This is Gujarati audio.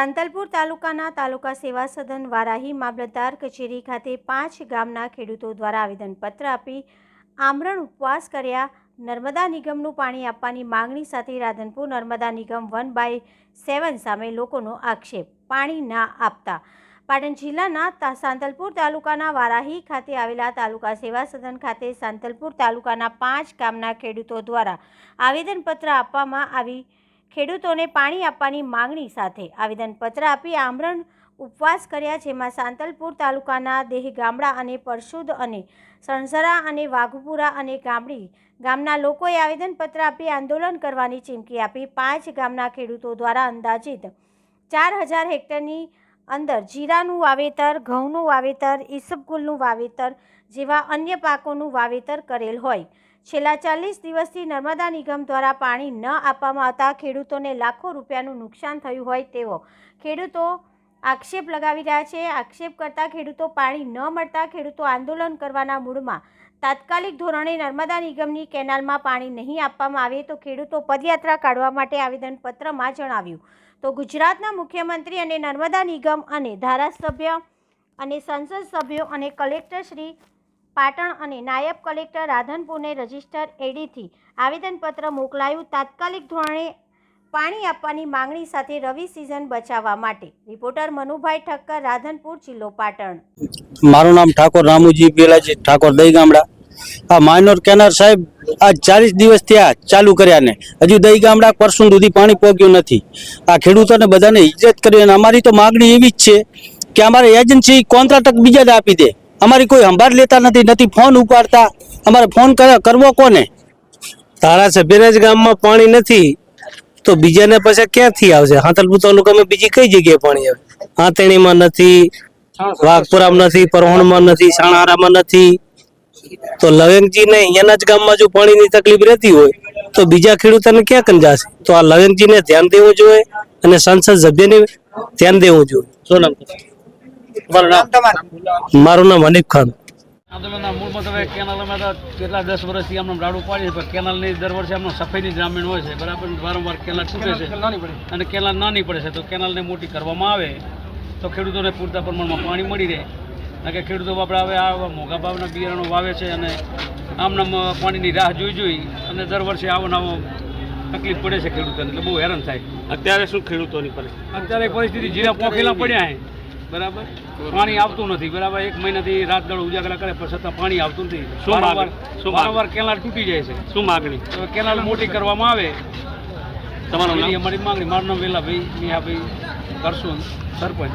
સાંતલપુર તાલુકાના તાલુકા સેવા સદન વારાહી મામલતદાર કચેરી ખાતે 5 ગામના ખેડૂતો દ્વારા આવેદનપત્ર આપી આમરણ ઉપવાસ કર્યા। નર્મદા નિગમનું પાણી આપવાની માંગણી સાથે રાધનપુર નર્મદા નિગમ 1/7 સામે લોકોનો આક્ષેપ। પાણી ના આપતા પાટણ જિલ્લાના સાંતલપુર તાલુકાના વારાહી ખાતે આવેલા તાલુકા સેવા સદન ખાતે સાંતલપુર તાલુકાના 5 ગામના ખેડૂતો દ્વારા આવેદનપત્ર આપવામાં આવી। ખેડૂતોને પાણી આપવાની માંગણી સાથે આવેદનપત્ર આપી આમરણ ઉપવાસ કર્યા, જેમાં સાંતલપુર તાલુકાના દેહગામડા અને પરશુદ અને સણસરા અને વાઘપુરા અને ગામડી ગામના લોકોએ આવેદનપત્ર આપી આંદોલન કરવાની ચીમકી આપી। 5 ગામના ખેડૂતો દ્વારા અંદાજિત 4000 હેક્ટરની અંદર જીરાનું વાવેતર, ઘઉંનું વાવેતર, ઈસબગુલનું વાવેતર જેવા અન્ય પાકોનું વાવેતર કરેલ હોય। છેલ્લા 40 દિવસથી નર્મદા નિગમ દ્વારા પાણી ન આપવામાં આવતા ખેડૂતોને લાખો રૂપિયાનું નુકસાન થયું હોય તેવો ખેડૂતો આક્ષેપ લગાવી રહ્યા છે। આક્ષેપ કરતા ખેડૂતો પાણી ન મળતા ખેડૂતો આંદોલન કરવાના મૂડમાં તાત્કાલિક ધોરણે નર્મદા નિગમની કેનાલમાં પાણી નહીં આપવામાં આવે તો ખેડૂતો પદયાત્રા કાઢવા માટે આવેદનપત્રમાં જણાવ્યું। તો ગુજરાતના મુખ્યમંત્રી અને નર્મદા નિગમ અને ધારાસભ્ય અને સંસદ સભ્યો અને કલેક્ટર શ્રી પાટણ અને નાયબ કલેક્ટર રાધનપુરને રજિસ્ટર એડીથી આવેદનપત્ર મોકલાયું। તાત્કાલિક ધોરણે પાણી આપવાની માંગણી સાથે રવિ સિઝન બચાવવા માટે। રિપોર્ટર મનુભાઈ ઠક્કર, રાધનપુર, જિલ્લો પાટણ। મારું નામ ઠાકોર રામુજી બેલાજી ઠાકોર દહીગામડા। આ માઇનોર કેનાલ સાહેબ આ 40 દિવસ થયા ચાલુ કર્યા ને હજુ દહીગામડા પરસું સુધી પાણી પહોંચ્યું નથી। આ ખેડૂતોને બધાને ઇજ્જત કરી અને અમારી તો માગણી એવી જ છે કે અમારે એજન્સી કોન્ટ્રાક્ટ બીજાને આપી દે। અમારી કોઈ સંભાળ લેતા નથી, ફોન ઉપાડતા। અમારે ફોન કરવો કોને? ધારાસભ્યના જ ગામમાં પાણી નથી તો બીજાને પછી ક્યાંથી આવશે? સાંતલપુર તાલુકામાં બીજી કઈ જગ્યાએ પાણી આવે? આંતણીમાં નથી, વાઘપુરામાં નથી, પરહોણમાં નથી, સાણારામાં નથી, તો લવેંગજી ને અહીંયાના જ ગામમાં જો પાણીની તકલીફ રહેતી હોય તો બીજા ખેડૂતોને ક્યાં કંજાશે? તો આ લવેંગજીને ધ્યાન દેવું જોઈએ અને સંસદ સભ્યને ધ્યાન દેવું જોઈએ। શું નામ? મારું નામ હનીફ ખાન। આંદોલનના મૂળમાં તો કેનાલમાં તો કેટલા 10 વર્ષથી આમને રાડું પાડીએ પણ કેનાલની દર વર્ષે આમનો સફેદી ગ્રામીણ હોય છે, બરાબર, વારંવાર કેનાલ તૂટે છે અને કેનાલ નાની પડે છે, તો કેનાલને મોટી કરવામાં આવે તો ખેડૂતોને પૂરતા પ્રમાણમાં પાણી મળી રહે। કારણ કે ખેડૂતો આપણે હવે આ મોંઘા ભાવના બિયારણો વાવે છે અને આમના પાણીની રાહ જોઈ અને દર વર્ષે આવો નવો તકલીફ પડે છે ખેડૂતોને, એટલે બહુ હેરાન થાય। અત્યારે શું ખેડૂતોની પરિસ્થિતિ? અત્યારે પરિસ્થિતિ જીરા પોખેલા પડ્યા છે, બરાબર, પાણી આવતું નથી, બરાબર, 1 મહિનાથી રાત દાડો ઉજાગરા કરે પણ છતાં પાણી આવતું નથી। વારંવાર કેનાલ તૂટી જાય છે। શું માગણી? કેનાલ મોટી કરવામાં આવે। તમારું નામ? અમારી માગણી, મારું નામ વેલાભાઈ મિયાભાઈ કરશું, સરપંચ।